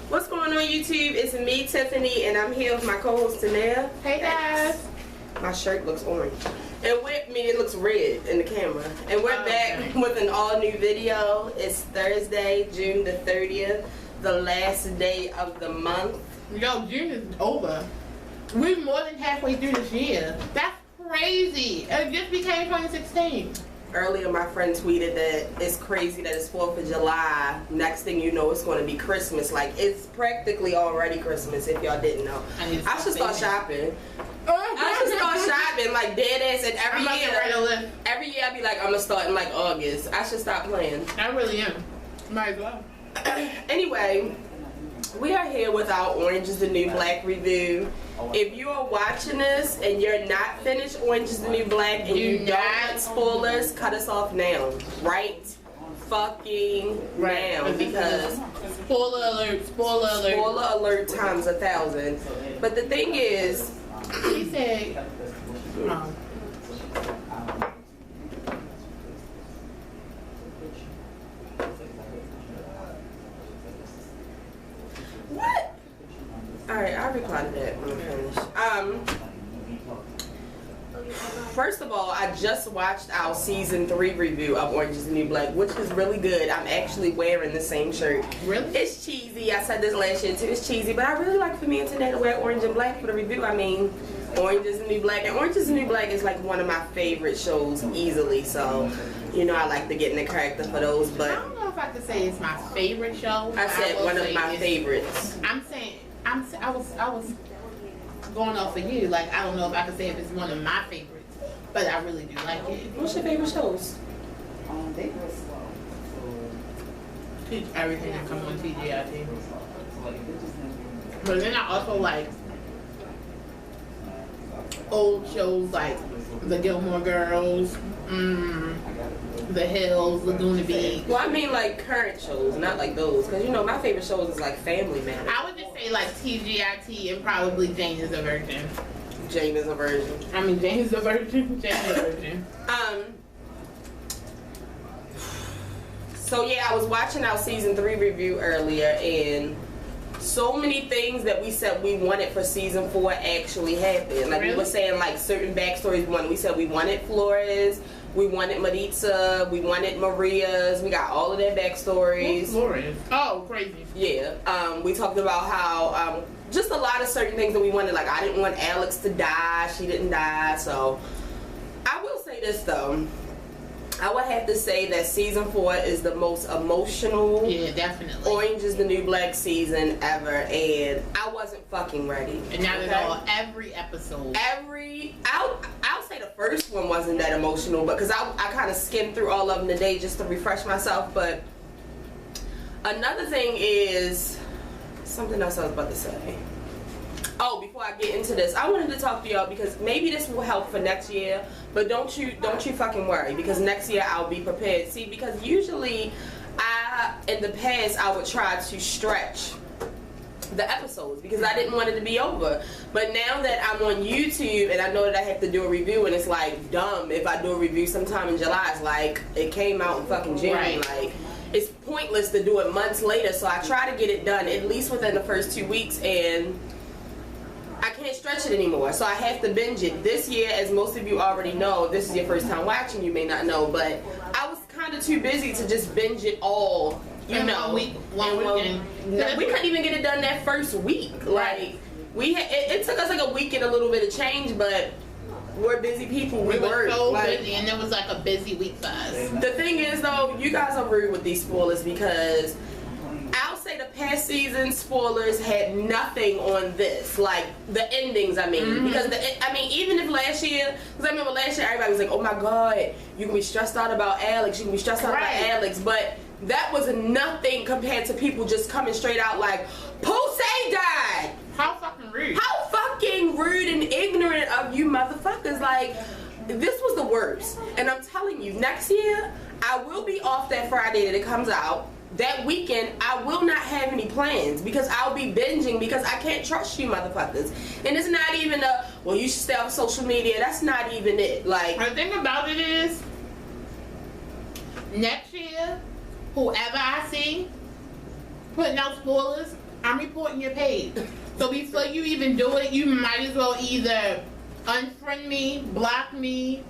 What's going on, YouTube? It's me, Tiffany, and I'm here with my co-host Tanea. Hey guys. My shirt looks orange. And with me, it looks red in the camera. And we're back with an all-new video. It's Thursday, June the 30th, the last day of the month. Yo, June is over. We're more than halfway through this year. That's crazy. It just became 2016. Earlier, my friend tweeted that it's crazy that it's 4th of July. Next thing you know, it's going to be Christmas. Like, it's practically already Christmas, if y'all didn't know. I should start shopping. I should start shopping, like, dead ass. And every year I be like, I'm going to start in, like, August. I should stop playing. I really am. Might as well. Anyway, we are here with our Orange is the New Black review. If you are watching this and you're not finished Orange is the New Black and you don't want spoilers, cut us off now. Right fucking now. Because spoiler alert, spoiler alert. Spoiler alert times 1,000. But the thing is, he said, what? Alright, I'll reply to that when I'm finished. First of all, I just watched our season 3 review of Orange is the New Black, which is really good. I'm actually wearing the same shirt. Really? It's cheesy. I said this last year too. It's cheesy, but I really like for me and Tanea to wear orange and black for the review. I mean, Orange is the New Black. And Orange is the New Black is like one of my favorite shows easily. So, you know, I like to get in the character for those. But I don't know if I could say it's my favorite show. I said one of my favorites. I was going off of you. Like, I don't know if I could say if it's one of my favorites, but I really do like it. What's your favorite shows? Everything that comes on TGIT. But then I also like old shows like The Gilmore Girls, The Hills, Laguna Beach. Well, I mean like current shows, not like those. Because, you know, my favorite shows is like Family Man. I would just say like TGIT and probably Jane is a Virgin. Jane is a Virgin. I mean, Jane is a Virgin. Jane is a Virgin. So yeah, I was watching our season 3 review earlier, and so many things that we said we wanted for season 4 actually happened. Like, we were saying like certain backstories. We said we wanted Flores, we wanted Maritza, we wanted Maria's. We got all of their backstories. What's Flores? Oh, crazy. Yeah. We talked about how just a lot of certain things that we wanted. Like, I didn't want Alex to die. She didn't die. So I will say this though. I would have to say that season 4 is the most emotional, definitely, Orange is the New Black season ever, and I wasn't fucking ready. And not at all. Every episode. I'll say the first one wasn't that emotional, but because I kind of skimmed through all of them today just to refresh myself. But another thing is something else I was about to say. Oh, before I get into this, I wanted to talk to y'all because maybe this will help for next year, but don't you fucking worry, because next year I'll be prepared. See, because usually in the past I would try to stretch the episodes because I didn't want it to be over. But now that I'm on YouTube and I know that I have to do a review, and it's like dumb if I do a review sometime in July. It's like it came out in fucking June. Like, it's pointless to do it months later. So I try to get it done at least within the first 2 weeks, and I can't stretch it anymore, so I have to binge it. This year, as most of you already know, this is your first time watching, you may not know, but I was kind of too busy to just binge it all, you know. One weekend. We couldn't even get it done that first week. Like, it took us like a week and a little bit of change, but we're busy people. We were so busy, and it was like a busy week for us. The thing is, though, you guys are rude with these spoilers because I'll say the past season spoilers had nothing on this, like the endings. I mean, because even if last year, because I remember last year everybody was like, "Oh my God, you can be stressed out about Alex. You can be stressed out about Alex," but that was nothing compared to people just coming straight out like, "Poussey died." How fucking rude! How fucking rude and ignorant of you, motherfuckers! Like, this was the worst. And I'm telling you, next year I will be off that Friday that it comes out. That weekend, I will not have any plans because I'll be binging because I can't trust you motherfuckers. And it's not even well, you should stay off social media. That's not even it. Like, the thing about it is, next year, whoever I see putting out spoilers, I'm reporting your page. So before you even do it, you might as well either unfriend me, block me,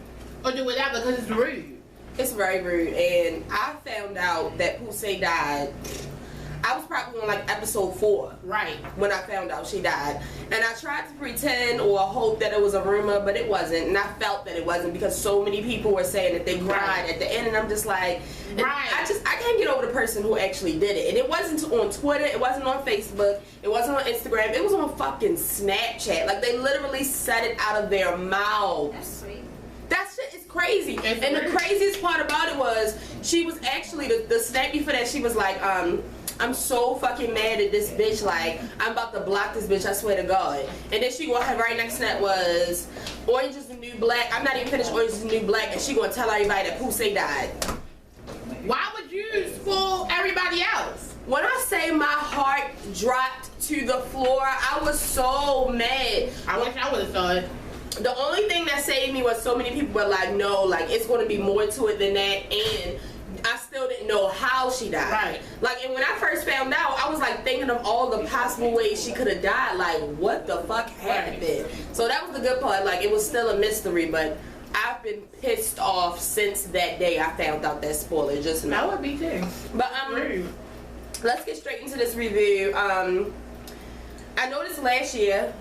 or do whatever, because it's rude. It's very rude. And I found out that Poussey died. I was probably on like episode 4. Right. When I found out she died. And I tried to pretend or hope that it was a rumor, but it wasn't. And I felt that it wasn't because so many people were saying that they cried at the end. And I'm just like, I can't get over the person who actually did it. And it wasn't on Twitter. It wasn't on Facebook. It wasn't on Instagram. It was on fucking Snapchat. Like, they literally said it out of their mouths. That's sweet. That shit is crazy. And the craziest part about it was, she was actually, the snap before that, she was like, I'm so fucking mad at this bitch, like, I'm about to block this bitch, I swear to God. And then she gonna have right next to that was, Orange is the New Black. I'm not even finished Orange is the New Black, and she gonna tell everybody that Poussey died. Why would you spoil everybody else? When I say my heart dropped to the floor, I was so mad. I wish I would've saw it. The only thing that saved me was so many people were like, no, like, it's gonna be more to it than that, and I still didn't know how she died. Right. Like, and when I first found out, I was like thinking of all the possible ways she could have died. Like, what the fuck happened? Right. So that was the good part. Like, it was still a mystery, but I've been pissed off since that day I found out that spoiler just now. That would be too. But let's get straight into this review. I noticed last year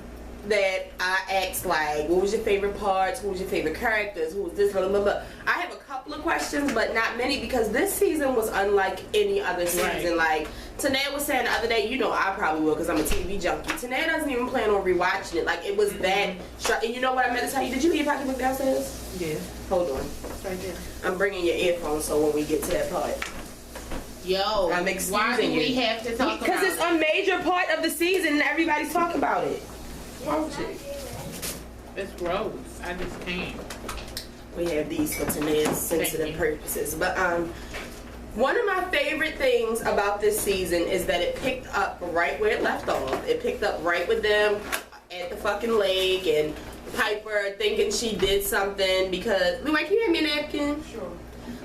that I asked, like, what was your favorite parts, who was your favorite characters, who was this, blah, blah, blah. I have a couple of questions, but not many, because this season was unlike any other season. Right. Like, Tanae was saying the other day, you know I probably will, because I'm a TV junkie. Tanae doesn't even plan on rewatching it. Like, it was that, and you know what I meant to tell you? Did you leave your pocketbook downstairs? Yeah. Hold on. It's right there. I'm bringing your earphones, so when we get to that part. Yo, I'm excusing why do you. we have to talk about it? Because it's a major part of the season, and everybody's talking about it. It's gross. I just can't. We have these for Tanae's sensitive purposes. But one of my favorite things about this season is that it picked up right where it left off. It picked up right with them at the fucking lake, and Piper thinking she did something because... Leroy, can you hand me a napkin? Sure.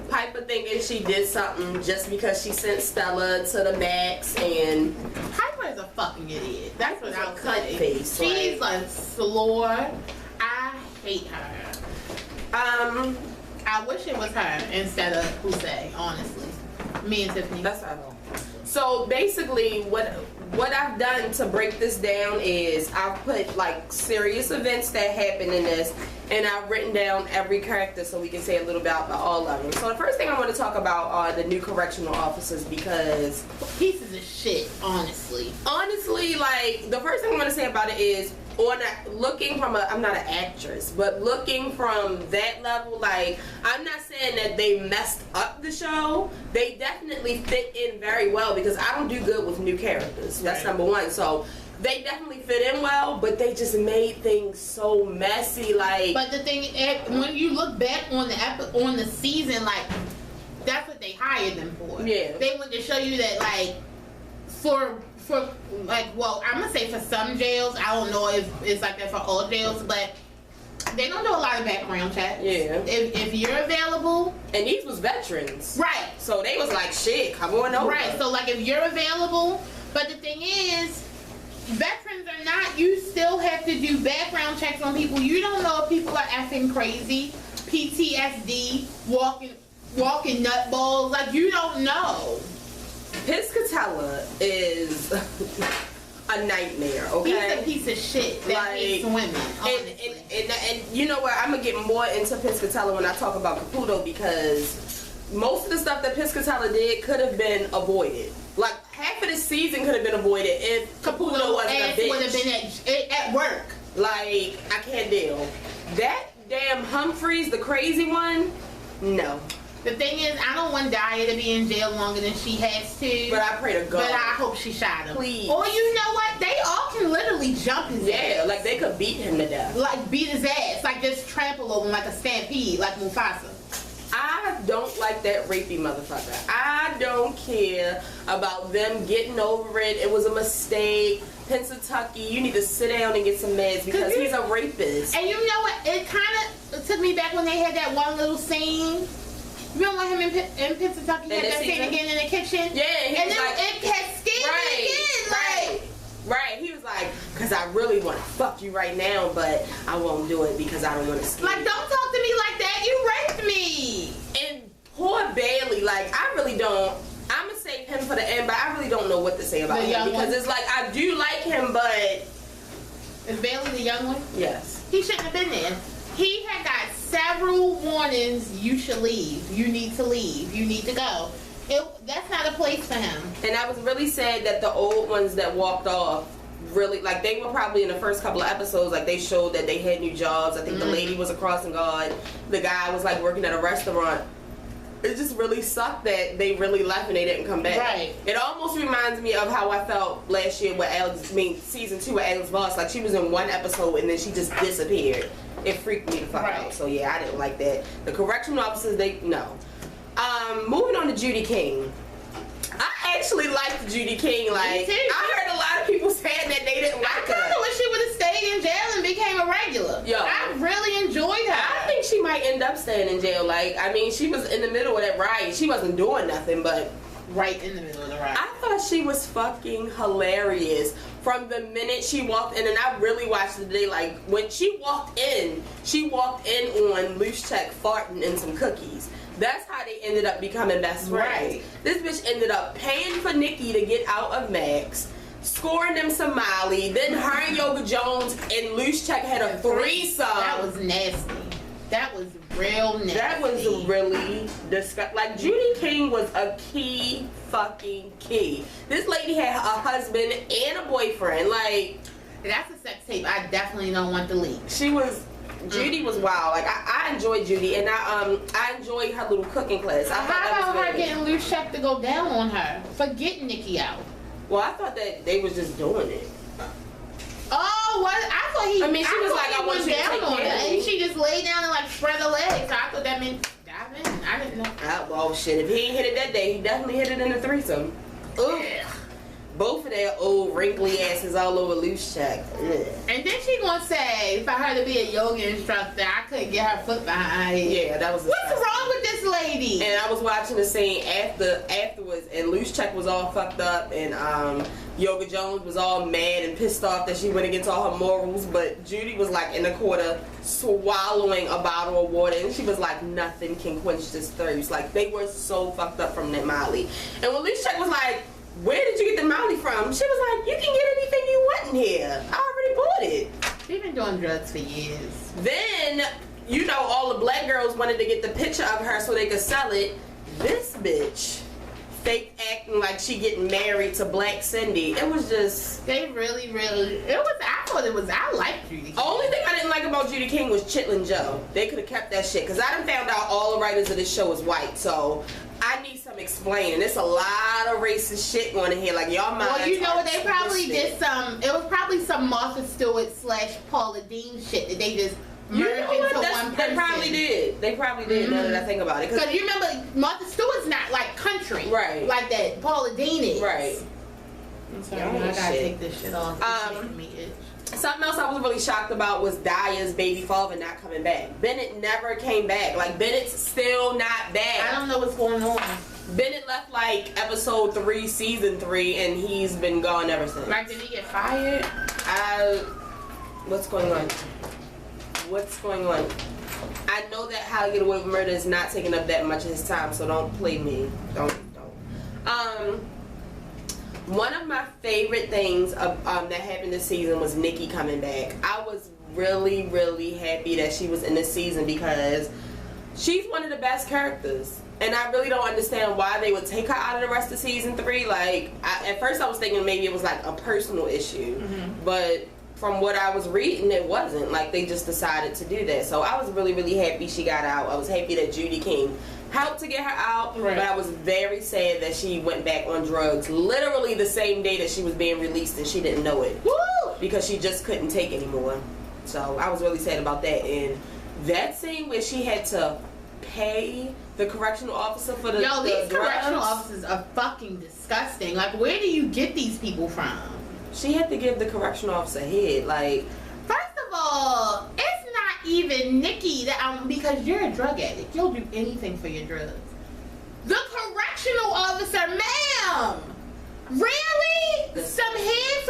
Piper thinking she did something just because she sent Stella to the max, and... Piper is a fucking idiot. That's what I'll cut say. face. She's a slore. I hate her. I wish it was her instead of Poussey, honestly. Me and Tiffany. That's how I know. So basically, what I've done to break this down is I've put like serious events that happen in this, and I've written down every character so we can say a little bit about all of them. So the first thing I want to talk about are the new correctional officers, because pieces of shit, honestly. Honestly, like, the first thing I want to say about it is, looking from I'm not an actress, but looking from that level, like, I'm not saying that they messed up the show. They definitely fit in very well, because I don't do good with new characters. That's number one. So they definitely fit in well, but they just made things so messy. Like, but the thing, when you look back on the season, like, that's what they hired them for. Yeah. They wanted to show you that, like, for like, well, I'm gonna say for some jails, I don't know if it's like that for all jails, but they don't do a lot of background checks. Yeah. If you're available, and these was veterans, right? So they was like, shit, come on over. Right. So like, if you're available, but the thing is, veterans are not. You still have to do background checks on people. You don't know if people are effing crazy, PTSD, walking nutballs. Like, you don't know. Piscatella is a nightmare, okay? He's a piece of shit that hates women, honestly. And you know what? I'm going to get more into Piscatella when I talk about Caputo, because most of the stuff that Piscatella did could have been avoided. Like, half of the season could have been avoided if Caputo wasn't a bitch. Would have been at work. Like, I can't deal. That damn Humphreys, the crazy one, no. The thing is, I don't want Daya to be in jail longer than she has to. But I pray to God. But I hope she shot him. Please. Or you know what? They all can literally jump his ass. Yeah, like they could beat him to death. Like beat his ass. Like just trample over him like a stampede, like Mufasa. I don't like that rapey motherfucker. I don't care about them getting over it. It was a mistake. Pennsatucky, you need to sit down and get some meds, because he's a rapist. And you know what? It kind of took me back when they had that one little scene Remember when him in Pennsylvania had that scene again in the kitchen? Yeah, and then it had scared me again. Right, he was like, because I really want to fuck you right now, but I won't do it because I don't want to scare you. Like, don't talk to me like that. You raped me. And poor Bailey, like, I really don't. I'm going to save him for the end, but I really don't know what to say about him. Because it's like, I do like him, but... Is Bailey the young one? Yes. He shouldn't have been there. He had got several warnings. You should leave. You need to leave. You need to go. That's not a place for him. And I was really sad that the old ones that walked off, really, like, they were probably in the first couple of episodes, like, they showed that they had new jobs. I think the lady was a crossing guard. The guy was, like, working at a restaurant. It just really sucked that they really left and they didn't come back. Right. It almost reminds me of how I felt last year with season 2 with Alex Voss. Like, she was in one episode and then she just disappeared. It freaked me the fuck out. So, yeah, I didn't like that. The correctional officers, no. Moving on to Judy King. I actually liked Judy King. Like, I heard a lot of people saying that they didn't like her. I kind of wish she would have stayed in jail and became a regular. Yo, I really enjoyed her. I think she might end up staying in jail. Like, I mean, she was in the middle of that riot. She wasn't doing nothing, but right in the middle of the riot. I thought she was fucking hilarious from the minute she walked in, and I really watched it today. Like, when she walked in on Loose Check farting and some cookies. That's how they ended up becoming best friends. Right. This bitch ended up paying for Nikki to get out of Max, scoring them some Molly, then her and Yoga Jones and Loose Check had a threesome. That was nasty. That was real nasty. That was really disgusting. Like, Judy King was a key fucking key. This lady had a husband and a boyfriend. Like, that's a sex tape I definitely don't want to leak. Judy was wild. Like, I enjoyed Judy, and I enjoyed her little cooking class. How about her getting Loose Check to go down on her for getting Nikki out? Well, I thought that they was just doing it. Oh, what? I thought he. I mean, she was like, I want you to take care of me. And she just laid down and like spread her legs. So I thought that meant dive in. I didn't know. Well, shit. If he ain't hit it that day, he definitely hit it in the threesome. Ugh. Both of their old wrinkly asses all over Loose Check. Ugh. And then she gonna say, for her to be a yoga instructor, I couldn't get her foot behind her. Yeah, that was disgusting. What's wrong with this lady? And I was watching the scene afterwards, and Loose Check was all fucked up, and Yoga Jones was all mad and pissed off that she went against all her morals, but Judy was like in the corner swallowing a bottle of water, and she was like, nothing can quench this thirst. Like, they were so fucked up from that Molly. And when Loose Check was like, where did you get the Molly from? She was like, you can get anything you want in here. I already bought it. She's been doing drugs for years. Then, you know, all the black girls wanted to get the picture of her so they could sell it. This bitch fake acting like she getting married to Black Cindy. It was just... They really, I liked Judy King. Only thing I didn't like about Judy King was Chitlin Joe. They could have kept that shit, because I done found out all the writers of this show is white, so I need some explaining. There's a lot of racist shit going in here. Like, y'all mind. Well, you know what? They probably did some... It was probably some Martha Stewart / Paula Dean shit that they just... You know what? They probably did. They probably did. Now that I think about it, because you remember Martha Stewart's not like country, right? Like that Paula Dean is, right? I'm sorry, I gotta take this shit off. Something else I was really shocked about was Daya's baby father not coming back. Bennett never came back. Like, Bennett's still not back. I don't know what's going on. Bennett left like episode 3, season 3, and he's been gone ever since. Like, did he get fired? What's going on? What's going on? I know that How to Get Away with Murder is not taking up that much of his time, so don't play me. Don't. One of my favorite things that happened this season was Nikki coming back. I was really, really happy that she was in this season because she's one of the best characters. And I really don't understand why they would take her out of the rest of season 3. Like, at first I was thinking maybe it was like a personal issue, but from what I was reading, it wasn't. Like, they just decided to do that. So I was really, really happy she got out. I was happy that Judy King helped to get her out, but I was very sad that she went back on drugs literally the same day that she was being released, and she didn't know it. Woo! Because she just couldn't take anymore. So I was really sad about that. And that scene where she had to pay the correctional officer for the these correctional officers are fucking disgusting. Like, where do you get these people from? She had to give the correctional officer head. Like, first of all, it's not even Nikki that because you're a drug addict. You'll do anything for your drugs. The correctional officer, ma'am. Really? Some head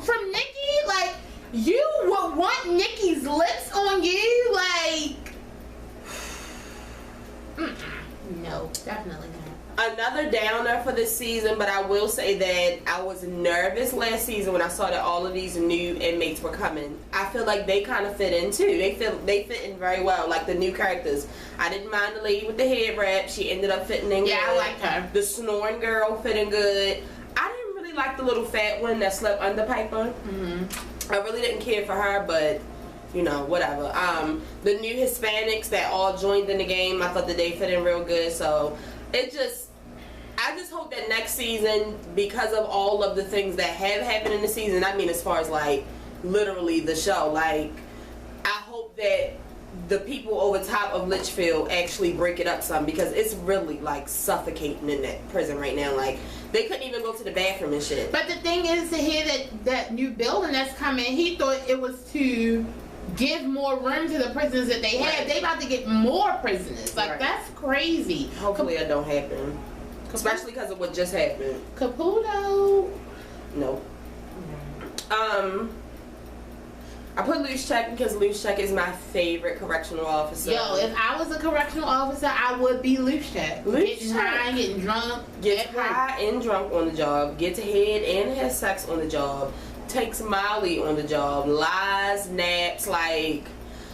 from Nikki? Like, you would want Nikki's lips on you? Like, no, definitely not. Another downer for this season, but I will say that I was nervous last season when I saw that all of these new inmates were coming. I feel like they kind of fit in too. They fit in very well, like the new characters. I didn't mind the lady with the head wrap. She ended up fitting in good. Yeah, I liked her. The snoring girl fitting good. I didn't really like the little fat one that slept under Piper. I really didn't care for her, but you know, whatever. The new Hispanics that all joined in the game, I thought that they fit in real good. So I just hope that next season, because of all of the things that have happened in the season, I mean as far as like literally the show, like I hope that the people over top of Litchfield actually break it up some, because it's really like suffocating in that prison right now. Like they couldn't even go to the bathroom and shit. But the thing is, to hear that new building that's coming, he thought it was to give more room to the prisoners that they have. They about to get more prisoners. Like that's crazy. Hopefully that don't happen. Especially because of what just happened. Caputo. No. I put Loose Check because Loose Check is my favorite correctional officer. Yo, if I was a correctional officer, I would be Loose Check. Getting high, getting drunk. Get high and drunk on the job. Gets head and has sex on the job. Takes Molly on the job. Lies, naps, like...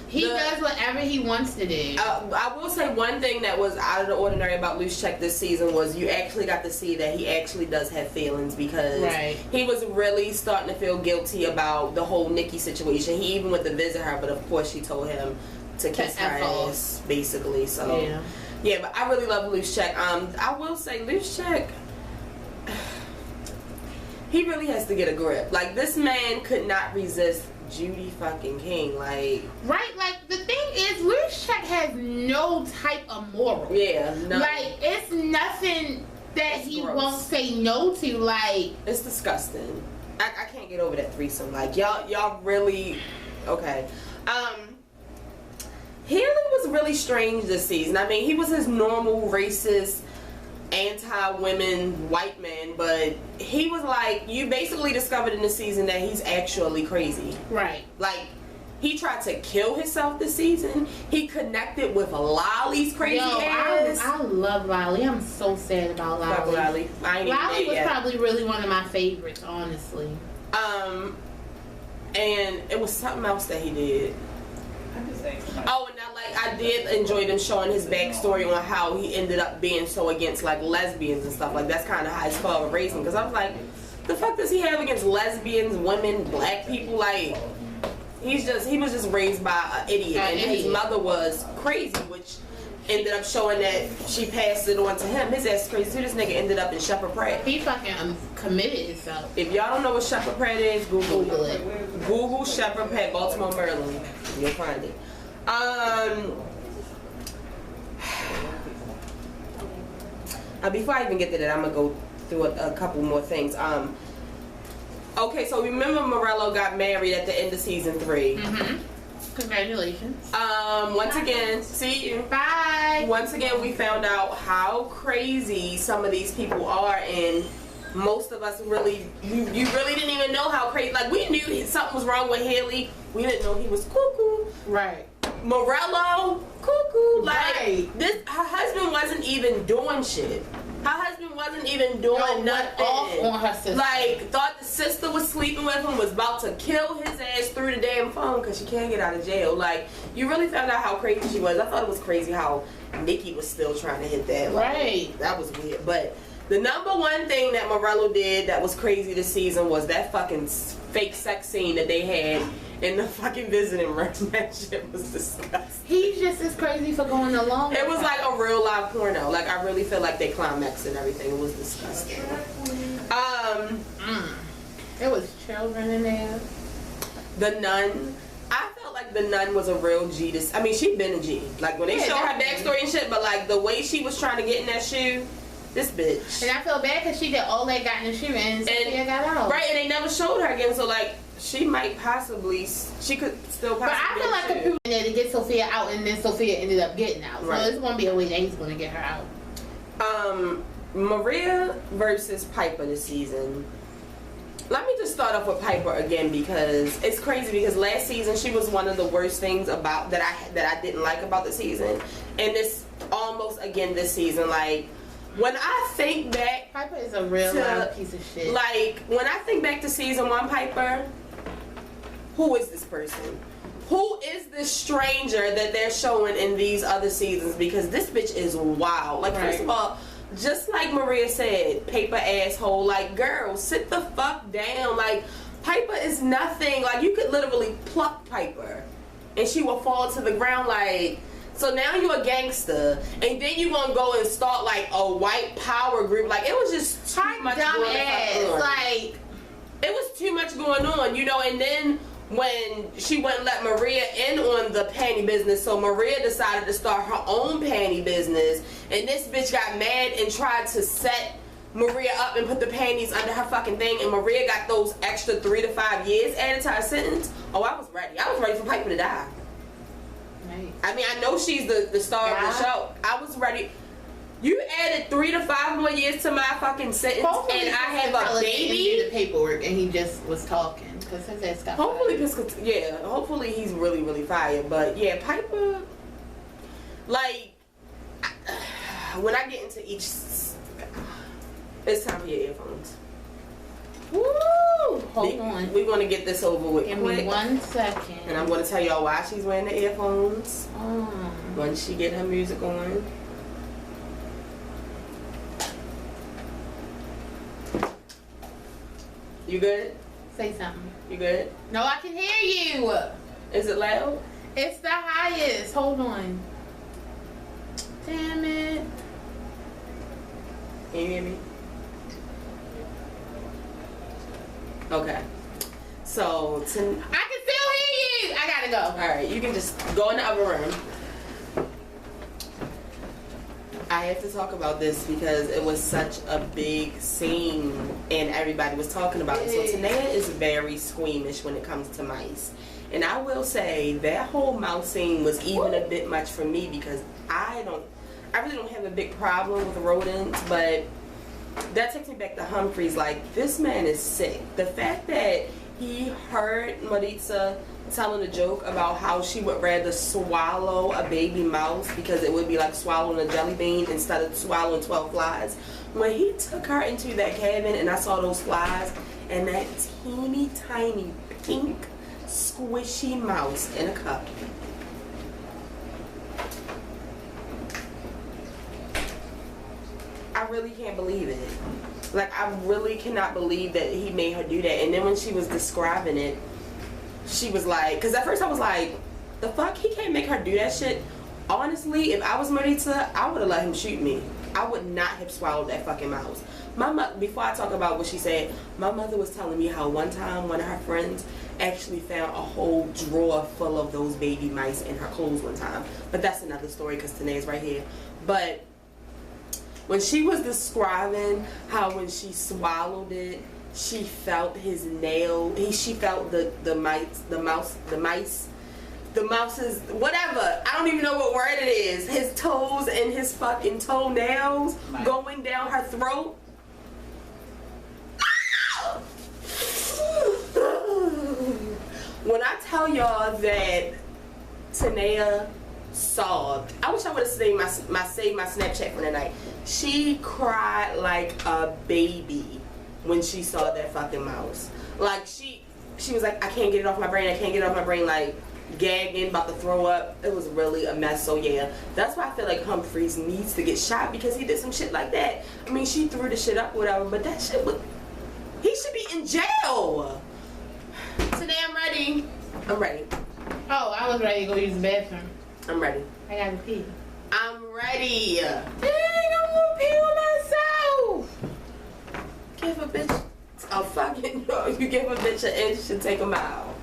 He does whatever he wants to do. I will say one thing that was out of the ordinary about Loose Check this season was you actually got to see that he actually does have feelings, because he was really starting to feel guilty about the whole Nikki situation. He even went to visit her, but of course she told him to kiss her ass, basically. So yeah, but I really love Loose Check. I will say Loose Check, he really has to get a grip. Like, this man could not resist Judy fucking King, like... Right, like, the thing is, Loose Check has no type of moral. Yeah, no. Like, it's nothing that he won't say no to, like... It's disgusting. I can't get over that threesome. Like, y'all really... Okay. Haley was really strange this season. I mean, he was his normal racist, anti-women white man, but he was like, you basically discovered in the season that he's actually crazy. Right. Like, he tried to kill himself this season. He connected with Lolly's crazy ass. I love Lolly. I'm so sad about Lolly. Love Lolly. Lolly was probably really one of my favorites, honestly. And it was something else that he did. Oh, and I did enjoy them showing his backstory on how he ended up being so against like lesbians and stuff. Like, that's kind of how his father raised him. Because I was like, the fuck does he have against lesbians, women, black people? Like, he was just raised by an idiot, and his mother was crazy, which ended up showing that she passed it on to him. His ass is crazy too. This nigga ended up in Shepherd Pratt. He fucking committed himself. If y'all don't know what Shepherd Pratt is, Google it. Google Shepherd Pratt, Baltimore, Maryland. You'll find it. Before I even get to that, I'm gonna go through a couple more things. Okay, so remember Morello got married at the end of season 3. Congratulations. Once again, see you. Bye. Once again, we found out how crazy some of these people are, and most of us really, you really didn't even know how crazy. Like, we knew something was wrong with Haley. We didn't know he was cuckoo. Right. Morello, cuckoo. Like, her husband wasn't even doing shit. Her husband wasn't even doing nothing. Off on her sister. Like, thought the sister was sleeping with him, was about to kill his ass through the damn phone because she can't get out of jail. Like, you really found out how crazy she was. I thought it was crazy how Nikki was still trying to hit that. Like, right. That was weird. But the number one thing that Morello did that was crazy this season was that fucking fake sex scene that they had in the fucking visiting room. That shit was disgusting. He's just as crazy for going along. It was like a real live porno. Like, I really feel like they climaxed and everything. It was disgusting. There was children in there. The nun. I felt like the nun was a real G. I mean, she'd been a G. Like, when they show her backstory and shit, but like the way she was trying to get in that shoe, this bitch. And I feel bad because she did all that, got in the shoe, and Sophia got out. Right, and they never showed her again. So like, she might possibly, she could still possibly. But I feel like Caputo there to get Sophia out, and then Sophia ended up getting out. So it's gonna be a way that he's gonna get her out. Maria versus Piper this season. Let me just start off with Piper again because it's crazy because last season she was one of the worst things about that I didn't like about the season, and this almost again this season. Like when I think back, Piper is a real live piece of shit. Like when I think back to season 1 Piper, who is this person? Who is this stranger that they're showing in these other seasons? Because this bitch is wild. Like first of all, just like Maria said, paper asshole. Like, girl, sit the fuck down. Like, Piper is nothing. Like, you could literally pluck Piper and she will fall to the ground. Like, so now you're a gangster and then you gonna go and start like a white power group. Like, it was just too much going on. Like, it was too much going on, you know. And then when she wouldn't let Maria in on the panty business, so Maria decided to start her own panty business, and this bitch got mad and tried to set Maria up and put the panties under her fucking thing, and Maria got those extra 3 to 5 years added to her sentence. Oh, I was ready. I was ready for Piper to die. Right. I mean, I know she's the star of the show. I was ready. You added 3 to 5 more years to my fucking sentence, hopefully and I have a baby. He did the paperwork, and he just was talking because his ass got hopefully, fired. hopefully he's really, really fired. But yeah, Piper. Like, when I get into each, it's time for your earphones. Woo! Hold on. We're gonna get this over with. Give quick. me 1 second. And I'm gonna tell y'all why she's wearing the earphones. Oh. Once she get her music on. You good? Say something. You good? No, I can hear you. Is it loud? It's the highest. Hold on. Damn it. Can you hear me? Okay. So, I can still hear you. I gotta go. alright, you can just go in the other room. I have to talk about this because it was such a big scene and everybody was talking about it. So Tanea is very squeamish when it comes to mice. And I will say that whole mouse scene was even a bit much for me because I really don't have a big problem with rodents, but that takes me back to Humphrey's. Like, this man is sick. The fact that he heard Maritza telling a joke about how she would rather swallow a baby mouse because it would be like swallowing a jelly bean instead of swallowing 12 flies. When he took her into that cabin and I saw those flies and that teeny tiny pink squishy mouse in a cup. I really can't believe it. Like, I really cannot believe that he made her do that. And then when she was describing it, she was like, because at first I was like, the fuck, he can't make her do that shit. Honestly, if I was Maritza, I would have let him shoot me. I would not have swallowed that fucking mouse. My mother, before I talk about what she said, my mother was telling me how one time one of her friends actually found a whole drawer full of those baby mice in her clothes one time. But that's another story because Tanea's right here. But when she was describing how when she swallowed it, she felt his nail. She felt the mouse's whatever. I don't even know what word it is. His toes and his fucking toenails going down her throat. When I tell y'all that Tanea sobbed, I wish I would have saved my Snapchat from the night. She cried like a baby when she saw that fucking mouse. Like she was like, I can't get it off my brain. I can't get it off my brain. Like gagging, about to throw up. It was really a mess. So yeah, that's why I feel like Humphreys needs to get shot because he did some shit like that. I mean, she threw the shit up, whatever, but that shit was. He should be in jail. Today I'm ready. I'm ready. Oh, I was ready to go use the bathroom. I'm ready. I gotta pee. I'm ready. Dang, I'm gonna pee on myself. Give a bitch a fucking no. You give a bitch an inch and take a mile.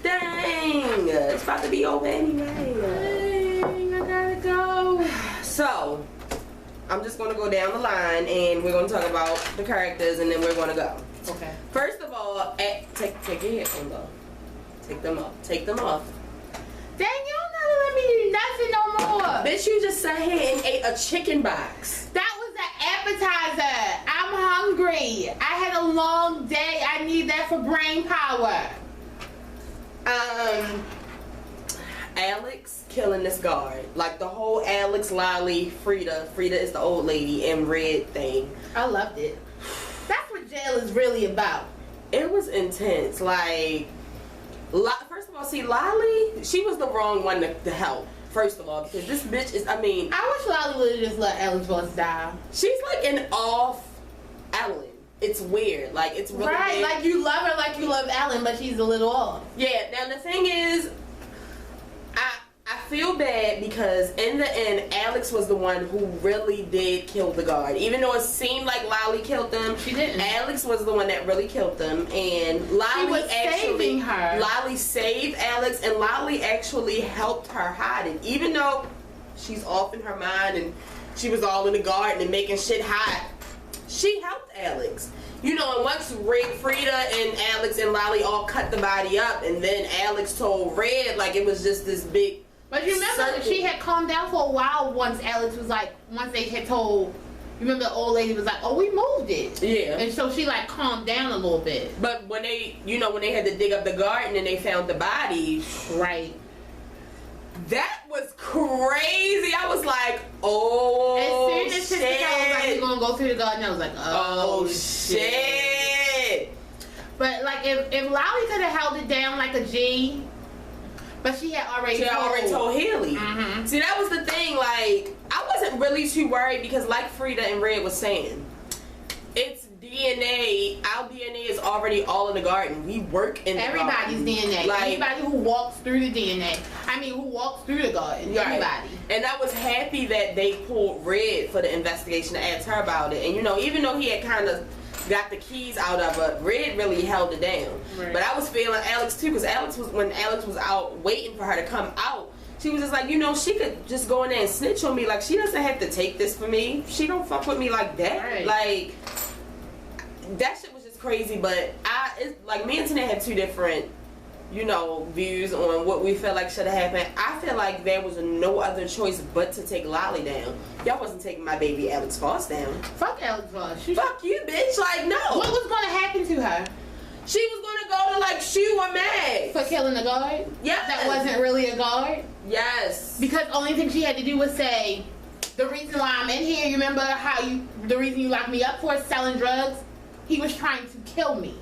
Dang, it's about to be over anyway. Dang, I gotta go. So, I'm just gonna go down the line and we're gonna talk about the characters and then we're gonna go. Okay. First of all, take your headphones off. Take them off. Take them off. Dang, you don't never let want me to do nothing no more. Bitch, you just sat here and ate a chicken box. That was an appetizer. I'm hungry. I had a long day. I need that for brain power. Alex killing this guard. Like the whole Alex, Lolly, Frida is the old lady, and Red thing. I loved it. That's what jail is really about. It was intense. Like, first of all, see, Lolly, she was the wrong one to help. First of all, because this bitch is, I mean, I wish Lolly would have just let Alex Boss die. She's like an off Ellen. It's weird. Like, it's really right. weird. Like you love her like you love Ellen, but she's a little off. Yeah. Now the thing is, I feel bad because in the end, Alex was the one who really did kill the guard. Even though it seemed like Lolly killed them, she didn't. Alex was the one that really killed them, and Lolly was saving her. Lolly saved Alex, and Lolly actually helped her hide it. Even though she's off in her mind and she was all in the garden and making shit hot, she helped Alex. You know, and once Frida and Alex and Lolly all cut the body up, and then Alex told Red, like, it was just this big. But you remember that she had calmed down for a while once Alex was like, once they had told, you remember the old lady was like, oh, we moved it. Yeah. And so she like calmed down a little bit. But when they, you know, when they had to dig up the garden and they found the body. Right. That was crazy. I was like, oh, as soon as Pisca was like, we're going to go through the garden, I was like, oh, shit. But like, if Lolly could have held it down like a G, but she had already told Haley. Mm-hmm. See, that was the thing. Like, I wasn't really too worried because, like Frida and Red was saying, it's DNA. Our DNA is already all in the garden. We work in everybody's the garden. DNA. Like, anybody who walks through the DNA. I mean, who walks through the garden. Right. Everybody. And I was happy that they pulled Red for the investigation to ask her about it. And you know, even though he had kind of got the keys out of her, Red really held it down. Right. But I was feeling Alex too, because when Alex was out waiting for her to come out, she was just like, you know, she could just go in there and snitch on me. Like, she doesn't have to take this for me. She don't fuck with me like that. Right. Like, that shit was just crazy. But it's like me and Tina had two different, you know, views on what we felt like should have happened. I feel like there was no other choice but to take Lolly down. Y'all wasn't taking my baby Alex Foss down. Fuck Alex Foss. Fuck you, bitch. Like, no. What was going to happen to her? She was going to go to, like, Shoe or Mag. For killing the guard? Yes. That wasn't really a guard? Yes. Because the only thing she had to do was say, the reason why I'm in here, you remember the reason you locked me up for selling drugs? He was trying to kill me.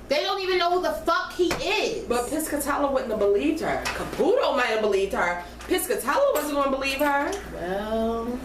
They don't even know who the fuck he is. But Piscatella wouldn't have believed her. Caputo might have believed her. Piscatella wasn't going to believe her. Well,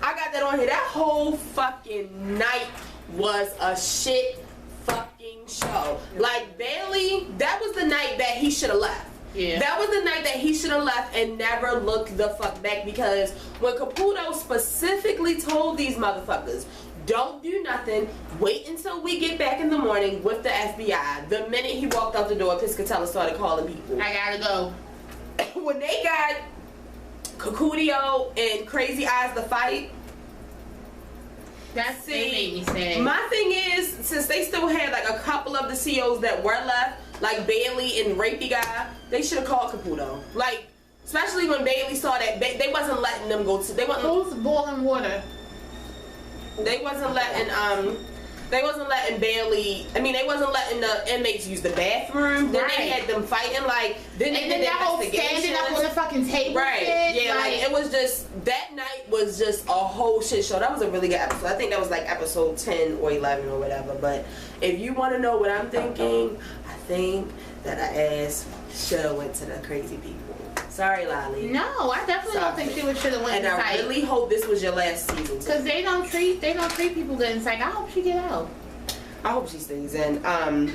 I got that on here. That whole fucking night was a shit fucking show. Like, Bailey, that was the night that he should have left. Yeah. That was the night that he should have left and never looked the fuck back, because when Caputo specifically told these motherfuckers, don't do nothing, wait until we get back in the morning with the FBI. The minute he walked out the door, Piscatella started calling people. I gotta go. When they got Caputo and Crazy Eyes to fight, That made me sad. my thing is, since they still had like a couple of the COs that were left, like Bailey and Rapey guy, they should have called Caputo. Like, especially when Bailey saw that they wasn't letting them go to. They wasn't. Who's boiling water? They wasn't letting Bailey. I mean, they wasn't letting the inmates use the bathroom. Then they had them fighting. Like, then they did the that whole standing up on the fucking table. Right. Shit, Yeah. Like, it was just, that night was just a whole shit show. That was a really good episode. I think that was like episode 10 or 11 or whatever. But if you want to know what I'm thinking, I think that our ass should have went to the crazy people. Sorry, Lolly. No, I definitely don't think she should have went and to I psych. really hope this was your last season. Because they don't treat people good in psych. I hope she get out. I hope she stays in. And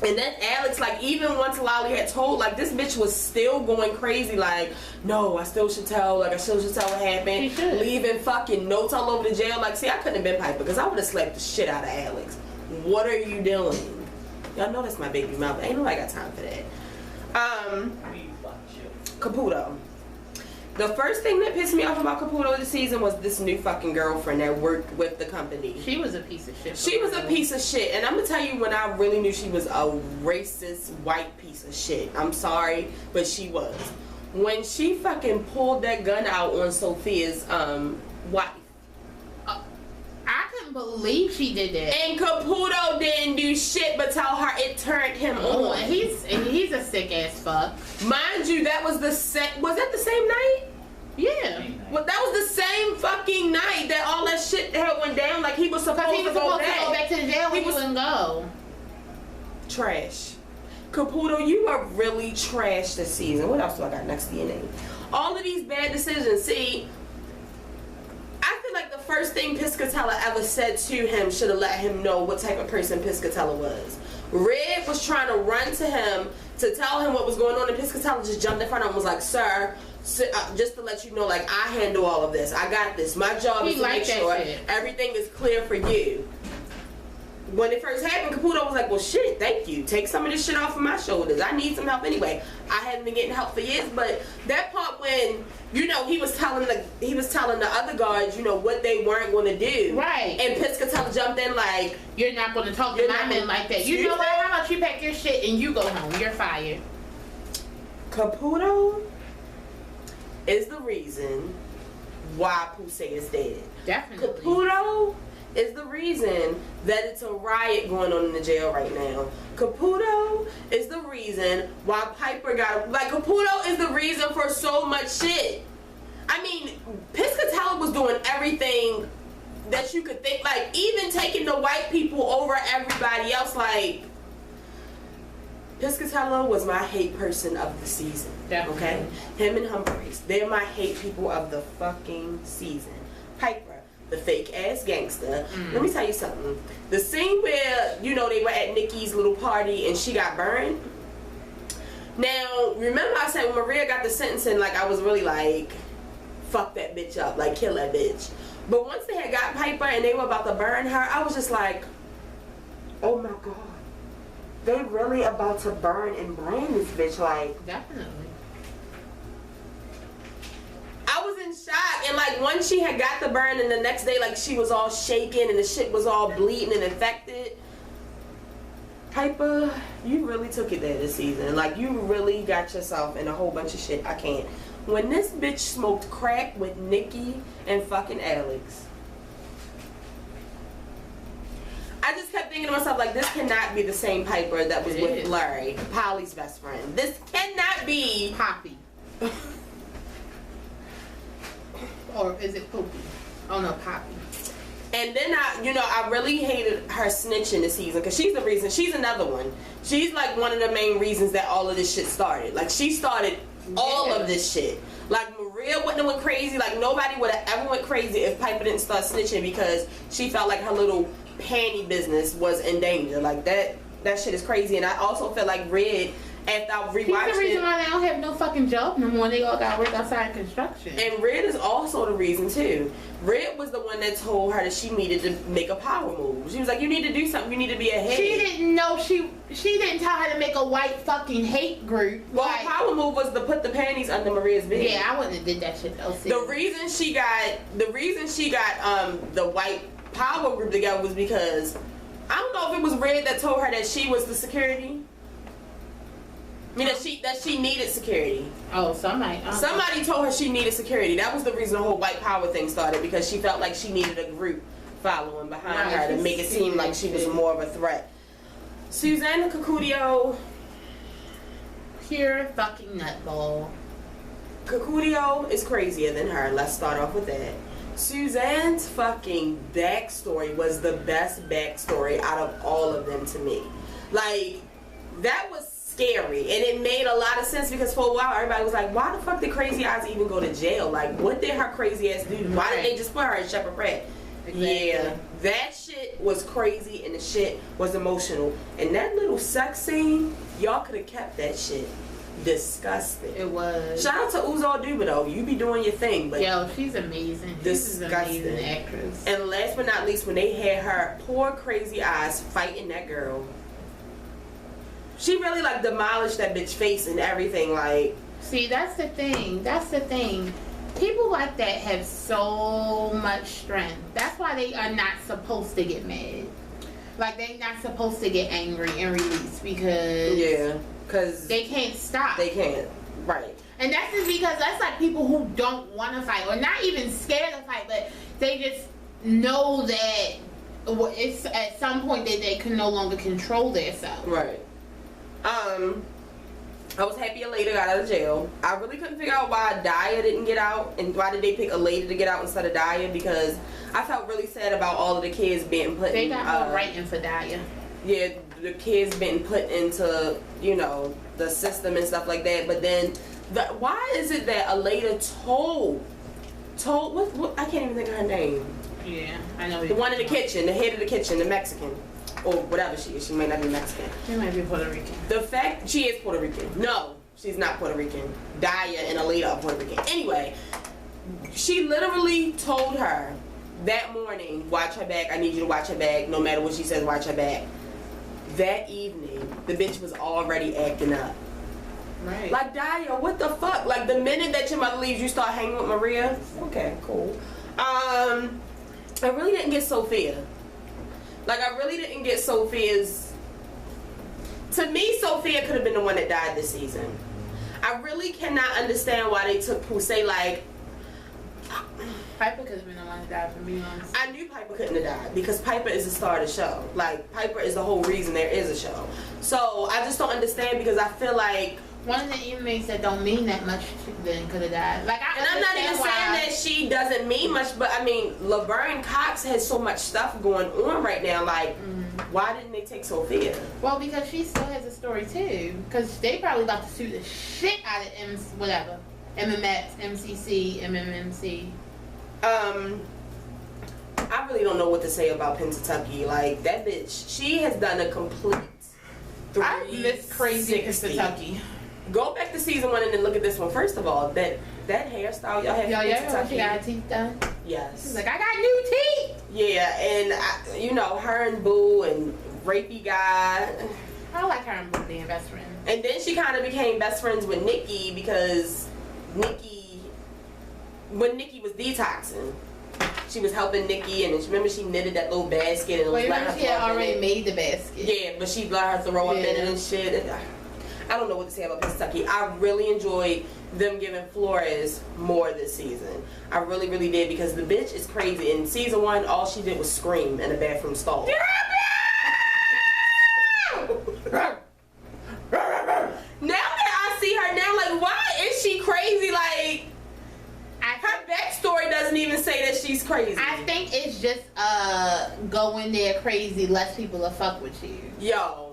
then Alex, like, even once Lolly had told, like, this bitch was still going crazy, like, no, I still should tell, like, I still should tell what happened. She should. Leaving fucking notes all over the jail. Like, see, I couldn't have been Piper, because I would have slapped the shit out of Alex. What are you doing? Y'all know that's my baby mouth. Ain't nobody got time for that. Caputo. The first thing that pissed me off about Caputo this season was this new fucking girlfriend that worked with the company. She was a piece of shit. She was a piece of shit. And I'm going to tell you when I really knew she was a racist white piece of shit. I'm sorry, but she was. when she fucking pulled that gun out on Sophia's wife. I couldn't believe she did that. And Caputo didn't do shit but tell her it turned him on. And he's a sick ass fuck. Mind you, that was was that the same night? Yeah. Well, that was the same fucking night that all that shit had went down. Like, he was supposed to go back to the jail and he wouldn't go. Trash. Caputo, you are really trash this season. What else do I got next to your name? All of these bad decisions. See, I feel like the first thing Piscatella ever said to him should have let him know what type of person Piscatella was. Red was trying to run to him to tell him what was going on, and Piscatella just jumped in front of him and was like, sir, just to let you know, like, I handle all of this. I got this. My job is to make sure everything is clear for you. When it first happened, Caputo was like, well, shit, thank you. Take some of this shit off of my shoulders. I need some help anyway. I haven't been getting help for years, but that part when, you know, he was telling the other guards, you know, what they weren't going to do. Right. And Piscatella jumped in like, you're not going to talk to my men like that. You know what? How about you pack your shit and you go home? You're fired. Caputo is the reason why Poussey is dead. Definitely. Caputo is the reason that it's a riot going on in the jail right now. Caputo is the reason why Piper got... Like, Caputo is the reason for so much shit. I mean, Piscatella was doing everything that you could think. Like, even taking the white people over everybody else. Like, Piscatella was my hate person of the season. Definitely. Okay? Him and Humphreys. They're my hate people of the fucking season. Piper, the fake ass gangster. Let me tell you something. The scene where, you know, they were at Nikki's little party and she got burned. Now, remember I said when Maria got the sentencing, like, I was really like, fuck that bitch up, like, kill that bitch. But once they had got Piper and they were about to burn her, I was just like, oh my god, they really about to burn and brand this bitch. Like, definitely. I was in shock, and like once she had got the burn and the next day, like, she was all shaking and the shit was all bleeding and infected. Piper, you really took it there this season. Like, you really got yourself in a whole bunch of shit. I can't. When this bitch smoked crack with Nikki and fucking Alex, I just kept thinking to myself, like, this cannot be the same Piper that was with Larry, Polly's best friend. This cannot be Poppy. Or is it Poopy? Oh no, Poppy. And then I really hated her snitching this season, because she's the reason. She's another one. She's like one of the main reasons that all of this shit started. Like, she started all of this shit. Like, Maria wouldn't have went crazy. Like, nobody would have ever went crazy if Piper didn't start snitching, because she felt like her little panty business was in danger. Like, that shit is crazy. And I also felt like Red, after I rewatched it, he's the reason why they don't have no fucking job no more. They all got work outside construction. And Red is also the reason too. Red was the one that told her that she needed to make a power move. She was like, you need to do something. You need to be ahead. She didn't know. She didn't tell her to make a white fucking hate group. Well, like, her power move was to put the panties under Maria's bed. Yeah, I wouldn't have did that shit though. The reason she got the white power group together was because I don't know if it was Red that told her that she was the security. I mean, that she needed security. Oh, somebody told her she needed security. That was the reason the whole white power thing started, because she felt like she needed a group following behind her to make it seem like she was more of a threat. Susanna Caputo, pure fucking nutball. Caputo is crazier than her. Let's start off with that. Suzanne's fucking backstory was the best backstory out of all of them to me. Like, that was scary, and it made a lot of sense, because for a while everybody was like, why the fuck did Crazy Eyes even go to jail? Like, what did her crazy ass do? Why did they just put her in Shepherd Pratt? Exactly. Yeah, that shit was crazy, and the shit was emotional, and that little sex scene, y'all could have kept that shit. Disgusting. It was. Shout out to Uzal Duba though. You be doing your thing, but yo, she's amazing. She's an amazing actress. And last but not least, when they had her poor Crazy Eyes fighting that girl, she really like demolished that bitch face and everything. Like, see, that's the thing. That's the thing. People like that have so much strength. That's why they are not supposed to get mad. Like, they're not supposed to get angry and release, because because they can't stop. They can't. Right. And that's just because that's like people who don't want to fight, or not even scared to fight, but they just know that it's at some point that they can no longer control themselves. Right. I was happy Aleda got out of jail. I really couldn't figure out why Daya didn't get out, and why did they pick Aleda to get out instead of Daya, because I felt really sad about all of the kids being put They in... got more writing for Daya. Yeah, the kids being put into, you know, the system and stuff like that, but then, why is it that Aleda told, what, I can't even think of her name. Yeah, I know. The one in the kitchen, the head of the kitchen, the Mexican. Or whatever she is. She might not be Mexican. She might be Puerto Rican. The fact she is Puerto Rican. No, she's not Puerto Rican. Daya and Aleda are Puerto Rican. Anyway, she literally told her that morning, watch her back. I need you to watch her back. No matter what she says, watch her back. That evening, the bitch was already acting up. Right. Like, Daya, what the fuck? Like, the minute that your mother leaves, you start hanging with Maria? Okay, cool. I really didn't get Sophia. Like, I really didn't get Sophia's... To me, Sophia could have been the one that died this season. I really cannot understand why they took Poussey, like... Piper could have been the one that died, for me, honestly. I knew Piper couldn't have died, because Piper is the star of the show. Like, Piper is the whole reason there is a show. So, I just don't understand, because I feel like... One of the inmates that don't mean that much then could have died. Like, and I'm not even saying that she doesn't mean much, but I mean, Laverne Cox has so much stuff going on right now. Like, why didn't they take Sophia? Well, because she still has a story too. Because they probably about to sue the shit out of MMX, MCC, MMMC. I really don't know what to say about Pennsatucky. Like, that bitch, she has done a complete 360. I miss crazy Pennsatucky. Go back to season 1 and then look at this one. First of all, that hairstyle y'all have. Yeah, she got her teeth done. Yes. She's like, I got new teeth. Yeah, and you know, her and Boo and rapey guy. I like her and Boo being best friends. And then she kind of became best friends with Nikki, because when Nikki was detoxing, she was helping Nikki, and remember she knitted that little basket and she had already made the basket. Yeah, but she let her throw up in it and shit. I don't know what to say about Pennsatucky. I really enjoyed them giving Flores more this season. I really, really did, because the bitch is crazy. In season 1, all she did was scream in a bathroom stall. Now that I see her now, like, why is she crazy? Like, her backstory doesn't even say that she's crazy. I think it's just go in there crazy, less people will fuck with you. Yo,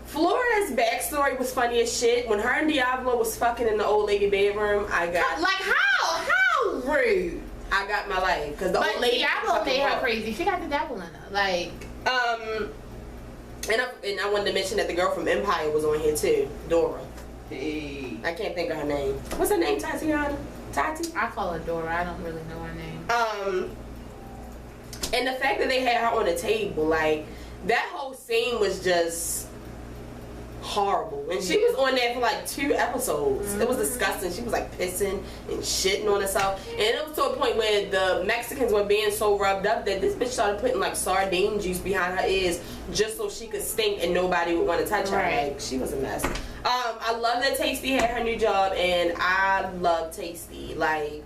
Flores' backstory was funny as shit. When her and Diablo was fucking in the old lady bedroom, I got... Like, how rude. I got my life, because the but old lady... Diablo made her crazy. She got the devil in her. Like... And I wanted to mention that the girl from Empire was on here too, Dora. Hey. I can't think of her name. What's her name, Tatiana? Tati? I call her Dora. I don't really know her name. And the fact that they had her on the table, like, that whole scene was just horrible. And she was on there for like 2 episodes. It was disgusting. She was like pissing and shitting on herself. And it was to a point where the Mexicans were being so rubbed up that this bitch started putting like sardine juice behind her ears just so she could stink and nobody would want to touch her. Like, she was a mess. I love that Tasty had her new job, and I love Tasty. Like,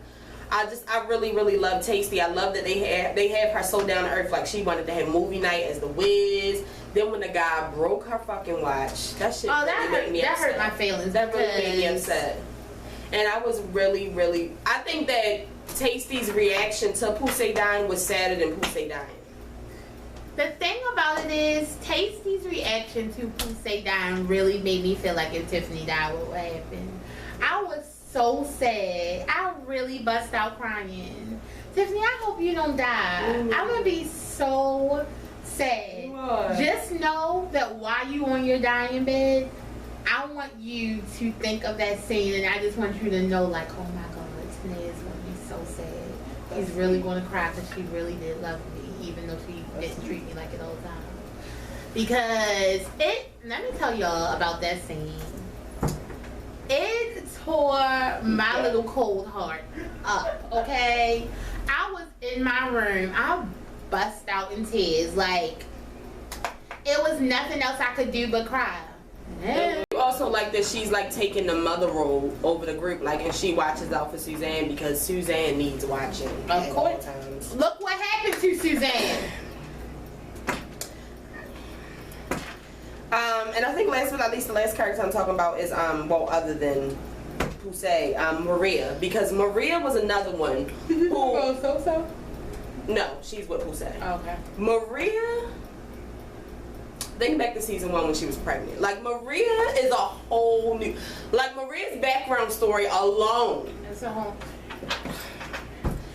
I really, really love Tasty. I love that they have her so down to earth. Like, she wanted to have movie night as the Wiz. Then when the guy broke her fucking watch, that shit really made me upset. That hurt my feelings. That really made me upset. And I was really, really... I think that Tasty's reaction to Poussey dying was sadder than Poussey dying. The thing about it is, Tasty's reaction to Poussey dying really made me feel like if Tiffany died, what would happen? I was so sad. I really bust out crying. Tiffany, I hope you don't die. I'm gonna be so sad. What? Just know that while you on your dying bed, I want you to think of that scene, and I just want you to know, like, oh my God, Tiffany is gonna be so sad. He's really gonna cry because she really did love me, even though she didn't treat me like it all the time. Because let me tell y'all about that scene. It tore my little cold heart up, okay? I was in my room. I bust out in tears. Like, it was nothing else I could do but cry. And you also like that she's like taking the mother role over the group, like, and she watches out for Suzanne because Suzanne needs watching at all times. Look what happened to Suzanne. And I think last but not least, the last character I'm talking about is well, other than Poussey, Maria, because Maria was another one who. So? No, she's with Poussey. Okay. Maria. Think back to season 1 when she was pregnant. Like, Maria is a whole new. Like, Maria's background story alone. It's a whole.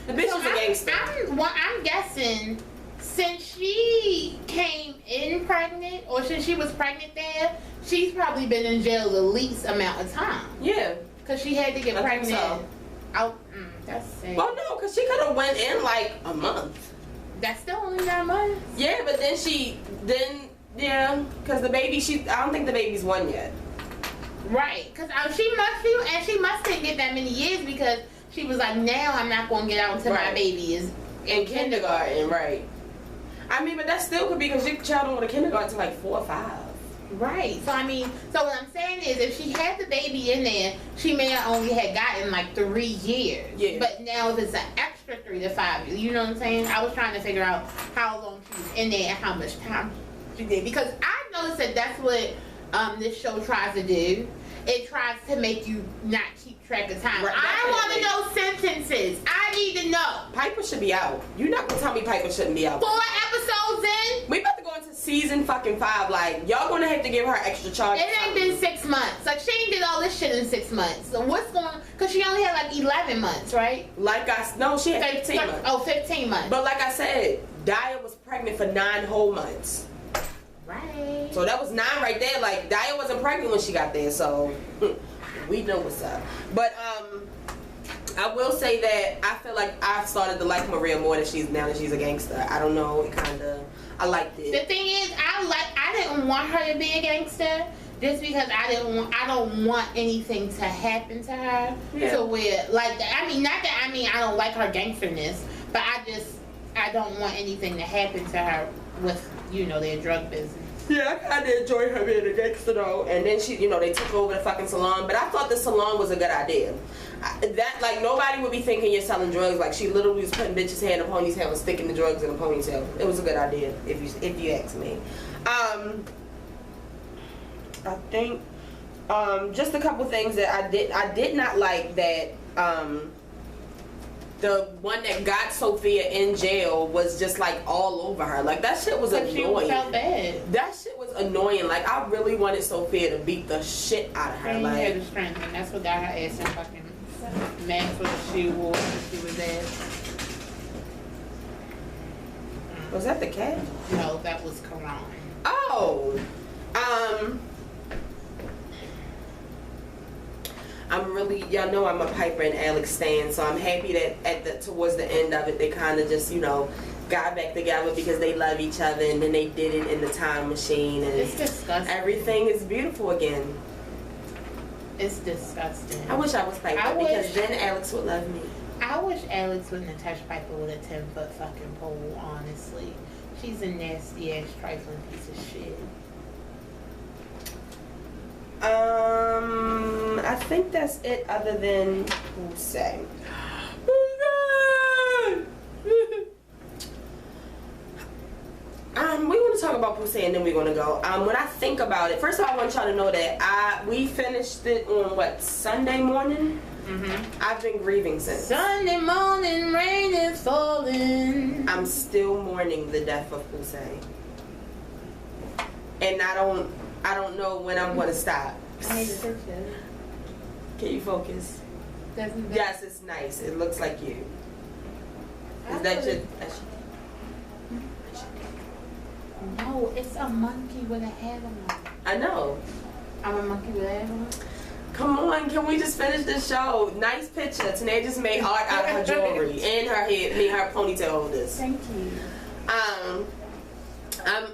The bitch is a gangster. I'm guessing since she came in pregnant, or since she was pregnant there, she's probably been in jail the least amount of time. Yeah. Because she had to get pregnant. So. Out. That's sad. Well, no, because she could have went in like a month. That's still only 9 months. Yeah, but then yeah, because the baby, I don't think the baby's 1 yet. Right, because she must didn't get that many years because she was like, now I'm not going to get out until my baby is in kindergarten. Right. I mean, but that still could be because your child don't go to kindergarten until like 4 or 5. Right. So I mean, so what I'm saying is, if she had the baby in there, she may have only had gotten like 3 years. Yeah. But now if it's an extra 3 to 5 years, you know what I'm saying? I was trying to figure out how long she was in there and how much time she did, because I noticed that that's what this show tries to do. It tries to make you not keep track of time. Right, I want to know sentences. I need to know. Piper should be out. You're not gonna tell me Piper shouldn't be out. 4 episodes in. We about to go into season fucking 5. Like, y'all gonna have to give her extra charge. It ain't been 6 months. Like, she ain't did all this shit in 6 months. So what's going on? Because she only had like 11 months, right? No, she had 15 months. Oh, 15 months. But like I said, Daya was pregnant for 9 whole months. Right. So that was 9 right there. Like, Daya wasn't pregnant when she got there, so we know what's up. But I will say that I feel like I've started to like Maria more than now that she's a gangster. I don't know, I liked it. The thing is, I didn't want her to be a gangster just because I don't want anything to happen to her. Yeah. To where, like, I don't like her gangsterness, but I don't want anything to happen to her with, their drug business. Yeah, I kind of enjoyed her being a gangster though. And then she, they took over the fucking salon. But I thought the salon was a good idea. Nobody would be thinking you're selling drugs. Like, she literally was putting bitches' hair in a ponytail and sticking the drugs in a ponytail. It was a good idea, if you ask me. I think just a couple things that I did not like that. The one that got Sophia in jail was just like all over her. Like, that shit was annoying. She felt bad. That shit was annoying. Like, I really wanted Sophia to beat the shit out of her. She like, had the strength, and that's what got her ass in fucking max with the shoe wore when she was there. was that the cat? No, that was Karan. Oh, I'm really, y'all know I'm a Piper and Alex stan, so I'm happy that towards the end of it, they kind of just, got back together because they love each other, and then they did it in the time machine, and It's disgusting. everything is beautiful again. It's disgusting. I wish I was Piper because then Alex would love me. I wish Alex wouldn't have touched Piper with a 10-foot fucking pole, honestly. She's a nasty ass trifling piece of shit. I think that's it other than Poussey. We want to talk about Poussey and then we're going to go. When I think about it, first of all, I want y'all to know that we finished it on, Sunday morning? Mm-hmm. I've been grieving since. Sunday morning, rain is falling. I'm still mourning the death of Poussey. And I don't know when I'm going to stop. I need a picture. Can you focus? Yes, it's nice. It looks like you. Is that your... No, it's a monkey with a hat on. I know. I'm a monkey with a hat on. Come on, can we just finish this show? Nice picture. Tanae just made art out of her jewelry and her head, her ponytail holders. Thank you.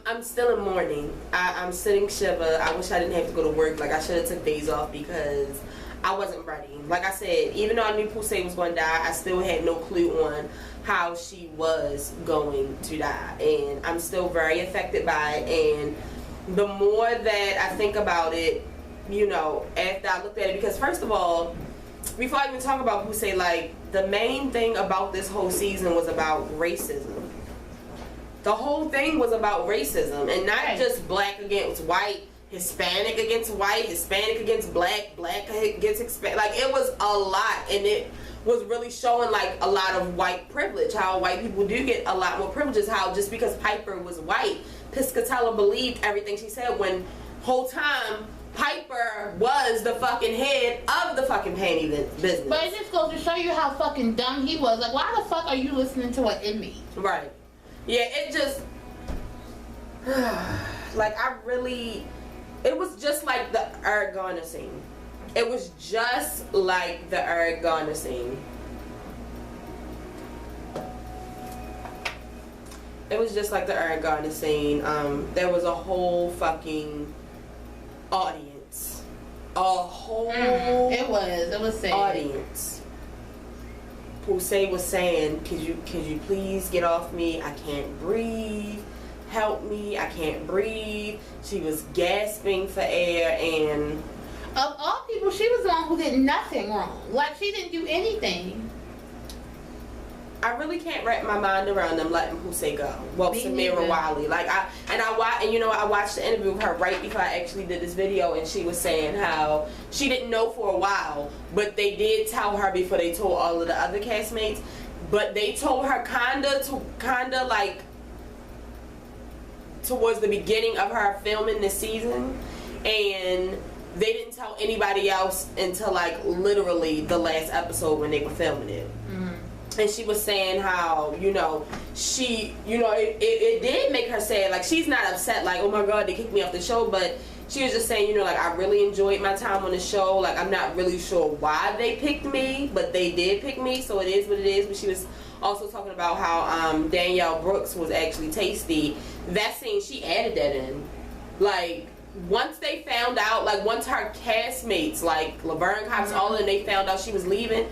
I'm still in mourning. I'm sitting shiver. I wish I didn't have to go to work. Like, I should have took days off because I wasn't ready. Like I said, even though I knew Poussey was going to die, I still had no clue on how she was going to die. And I'm still very affected by it. And the more that I think about it, you know, after I looked at it, because first of all, before I even talk about Poussey, like, the main thing about this whole season was about racism. The whole thing was about racism, and not just black against white, Hispanic against white, Hispanic against black, black against Hispanic. Like, it was a lot, and it was really showing, like, a lot of white privilege, how white people do get a lot more privileges, how just because Piper was white, Piscatella believed everything she said, when whole time Piper was the fucking head of the fucking panty business. But it just goes to show you how fucking dumb he was. Like, why the fuck are you listening to an inmate? Right. Yeah, it just, like, I really, it was just like the Eric Garner scene. It was just like the Eric Garner scene. It was just like the Eric Garner scene. There was a whole fucking audience. A whole It was sad. audience. Poussey was saying, could you please get off me? I can't breathe. Help me. I can't breathe. She was gasping for air, and of all people, she was the one who did nothing wrong. Like, she didn't do anything. I really can't wrap my mind around them letting Poussey go. Well, Me Samira neither. Wiley. Like, and you know, I watched the interview with her right before I actually did this video, and she was saying how she didn't know for a while, but they did tell her before they told all of the other castmates. But they told her kinda like towards the beginning of her filming this season, and they didn't tell anybody else until like literally the last episode when they were filming it. And she was saying how, you know, she, you know, it did make her sad. Like, she's not upset, like, oh my God, they kicked me off the show. But she was just saying, you know, like, I really enjoyed my time on the show. Like, I'm not really sure why they picked me, but they did pick me, so it is what it is. But she was also talking about how Danielle Brooks was actually tasty. That scene, she added that in. Like, once they found out, like, once her castmates, like, Laverne Cox, all of them, they found out she was leaving,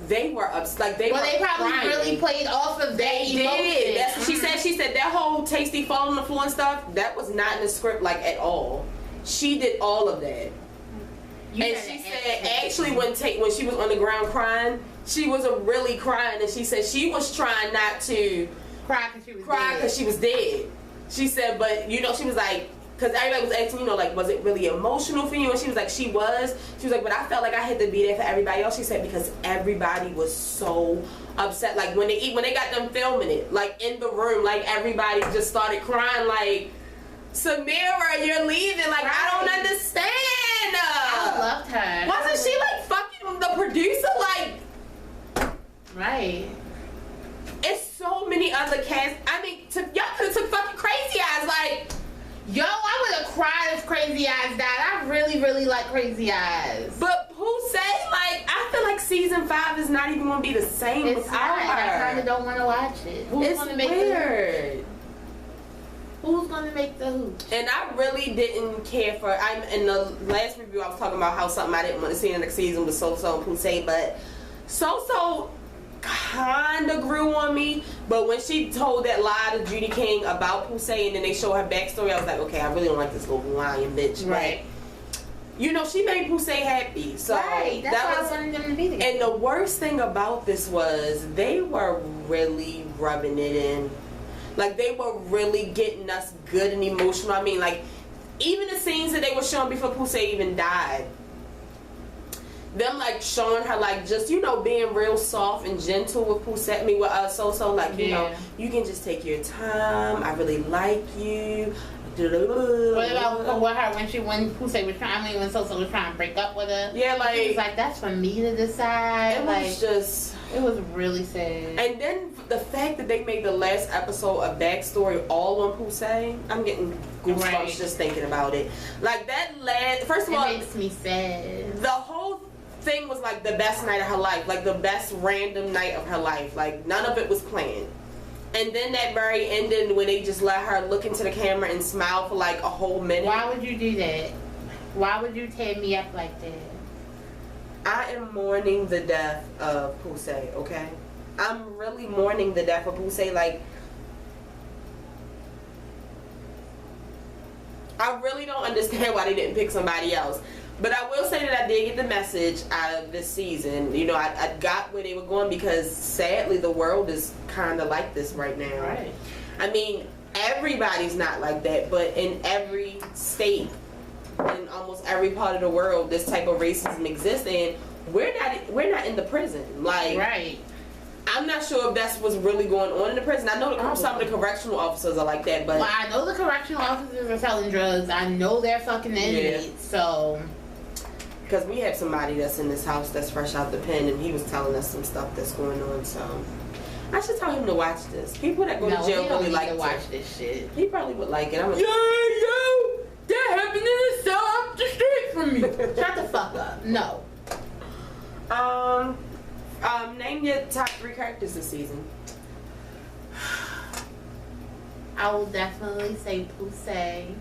they were upset. Like, they were They probably crying. really played off of that They emotion. did. That's what she said. She said that whole tasty fall on the floor and stuff, that was not in the script, like, at all. She did all of that. And she said, actually, when she was on the ground crying, she was really crying, and she said she was trying not to cry because she was dead. She said, but, you know, she was like, because everybody was asking, you know, like, was it really emotional for you? And she was like, she was. She was like, but I felt like I had to be there for everybody else. She said, because everybody was so upset. Like, when they got them filming it, like, in the room, like, everybody just started crying, like, Samira, you're leaving. Like, I don't understand. I loved her. Wasn't she, like, fucking the producer? Like, right. it's so many other casts. I mean, y'all could have took fucking Crazy Eyes, like, yo, I would have cried if Crazy Eyes died. I really, really like Crazy Eyes. but Poussey, like, I feel like season 5 is not even gonna be the same It's without not. her. I kind of don't want to watch it. It's weird. Who's gonna make the hooch? And I really didn't care for. In the last review, I was talking about how something I didn't want to see in the next season was So-So and Poussey, but So-So kind of grew on me. But when she told that lie to Judy King about Poussey, and then they show her backstory, I was like, okay, I really don't like this little lying bitch. Right. But, you know, she made Poussey happy. So Right. That's why I wanted them to be together. And the worst thing about this was they were really rubbing it in. Like, they were really getting us good and emotional. I mean, like, even the scenes that they were showing before Poussey even died, them, like, showing her, like, just, you know, being real soft and gentle with Poussey, I mean, with So-So, like, you know, you can just take your time. I really like you. What about when Poussey was trying? I mean, when So-So was trying to break up with her. Yeah, like, she was like, that's for me to decide. It was just. It was really sad. And then the fact that they made the last episode a backstory all on Poussey, I'm getting goosebumps just thinking about it. Like, that first of all, it makes me sad. The whole thing was like the best night of her life, like the best random night of her life. Like, none of it was planned. And then that very ending when they just let her look into the camera and smile for like a whole minute. Why would you do that? Why would you tear me up like that? I am mourning the death of Poussey, okay? I'm really mourning the death of Poussey. Like, I really don't understand why they didn't pick somebody else. But I will say that I did get the message out of this season. You know, I got where they were going because sadly the world is kind of like this right now. Right. I mean, everybody's not like that, but in every state, in almost every part of the world, this type of racism exists, and we're not in the prison. Like, Right. I'm not sure if that's what's really going on in the prison. I know some of the correctional officers are like that, but Well, I know the correctional officers are selling drugs. I know they're fucking inmates, so. because we have somebody that's in this house that's fresh out the pen, and he was telling us some stuff that's going on. So I should tell him to watch this. People that go to jail he don't really need like to watch this shit. He probably would like it. I'm a, Yo, that happened in the cell up the street from me. Shut the fuck up. No. Name your top 3 characters this season. I will definitely say Poussey.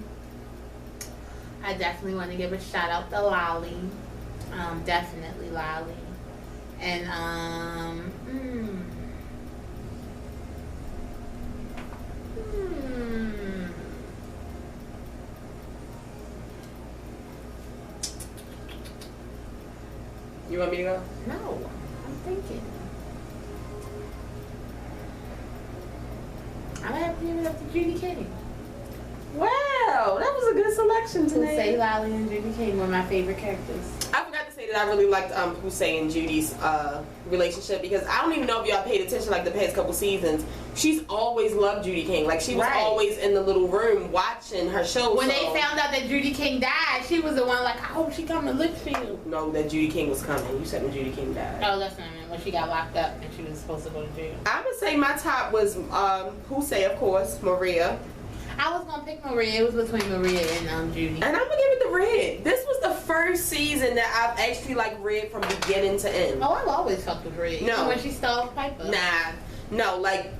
I definitely want to give a shout out to Lolly. Definitely Lolly. And You want me to go? No, I'm thinking. I'm gonna have to give it up to Judy King. Wow, that was a good selection Poussey, today. Lolly, and Judy King were my favorite characters. I forgot to say that I really liked Poussey and Judy's relationship, because I don't even know if y'all paid attention like the past couple seasons. She's always loved Judy King. Like, she was Right. always in the little room watching her show. When so they found out that Judy King died, she was the one like, I hope she come to Litchfield. know that Judy King was coming. You said when Judy King died. Oh, that's not when she got locked up and she was supposed to go to jail. I would say my top was Poussey, of course, Maria. I was gonna pick Maria. It was between Maria and Judy. And I'm gonna give it to Red. This was the first season that I've actually like Red from beginning to end. Oh, I've always fucked with Red. No. Even when she stole Piper. Nah, no, like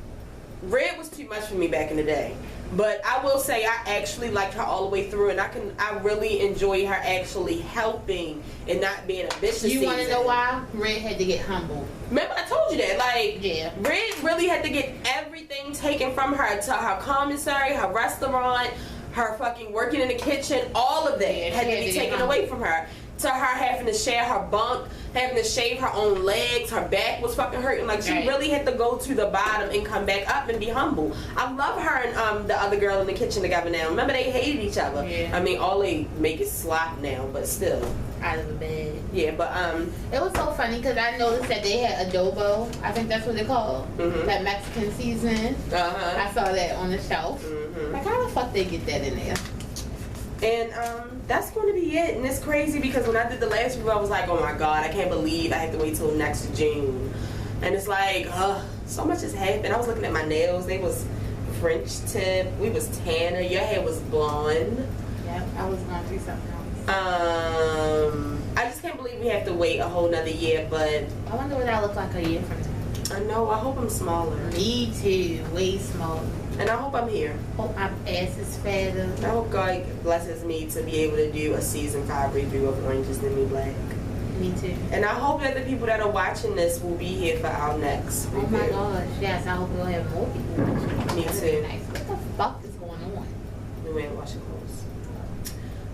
Red was too much for me back in the day. But I will say I actually liked her all the way through, and I really enjoy her actually helping and not being a bitch this You want to season. know why? Red had to get humbled. Remember I told you that, like, Yeah. Red really had to get everything taken from her, to her commissary, her restaurant, her fucking working in the kitchen, all of that Yeah, had she to had be to get taken humbled. away from her. To her having to share her bunk, having to shave her own legs, her back was fucking hurting. Like, she Right. really had to go to the bottom and come back up and be humble. I love her and the other girl in the kitchen together now. Remember, they hated each other. Yeah. I mean, all they make is slop now, but still. Out of the bed. Yeah, but It was so funny because I noticed that they had adobo. I think that's what they call Mhm. that Mexican seasoning. uh-huh. I saw that on the shelf. Mhm. Like, how the fuck they get that in there? And that's going to be it. And it's crazy because when I did the last review, I was like, oh my god, I can't believe I have to wait till next June. And it's like, so much has happened. I was looking at my nails. They was French tip. We was tanner. Your hair was blonde. Yeah, I was going through something else. I just can't believe we have to wait a whole nother year. But I wonder what I look like a year from now. I know. I hope I'm smaller. Me too, way smaller. And I hope I'm here. Hope my ass is fatter. I hope God blesses me to be able to do a season 5 review of Orange is the New Black. Me too. And I hope that the people that are watching this will be here for our next Oh review. my gosh, yes, I hope we'll have more people watching. Me That'd too. be nice. What the fuck is going on? We ain't washing clothes.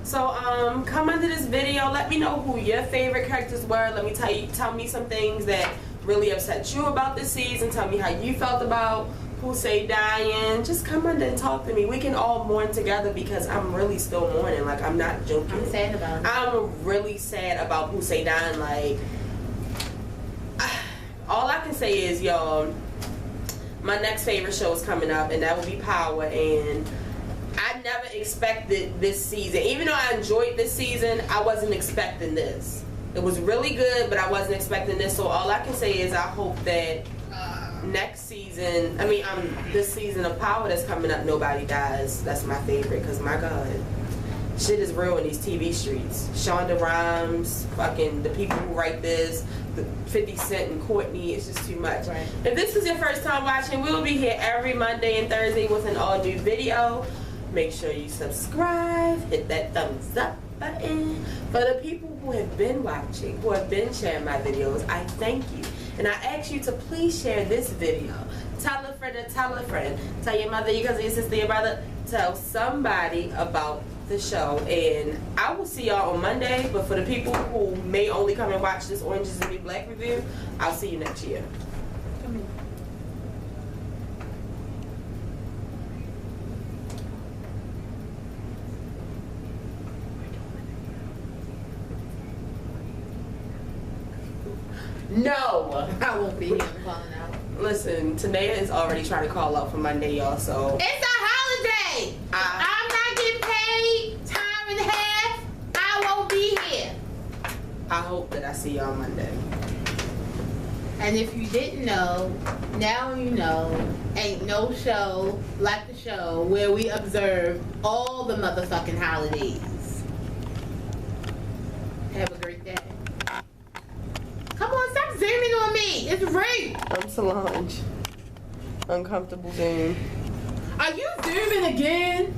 So come under this video. Let me know who your favorite characters were. Let me tell me some things that really upset you about this season. Tell me how you felt about Poussey dying. Just come under and talk to me. We can all mourn together because I'm really still mourning. Like, I'm not joking. I'm sad about it. I'm really sad about Poussey dying. Like, all I can say is, y'all, my next favorite show is coming up, and that will be Power. And I never expected this season. Even though I enjoyed this season, I wasn't expecting this. It was really good, but I wasn't expecting this. So all I can say is I hope that next season, this season of Power that's coming up, nobody dies. That's my favorite, because my God, shit is real in these TV streets. Shonda Rhimes, fucking the people who write this, the 50 Cent and Courtney, it's just too much. Right. If this is your first time watching, we'll be here every Monday and Thursday with an all new video. Make sure you subscribe, hit that thumbs up button. For the people who have been watching, who have been sharing my videos, I thank you. And I ask you to please share this video. Tell a friend to tell a friend. Tell your mother, your cousin, your sister, your brother. Tell somebody about the show, and I will see y'all on Monday. But for the people who may only come and watch this Orange Is the New Black review, I'll see you next year. Come here. No, I won't be here. I'm calling out. listen, Tanea is already trying to call out for Monday, y'all. So It's a holiday. I'm not getting paid time and a half. I won't be here. I hope that I see y'all Monday. And if you didn't know, now you know. Ain't no show like the show where we observe all the motherfucking holidays. Have a great day. Come on, stop zooming on me. It's rude. I'm Solange. Uncomfortable Zoom. Are you zooming again?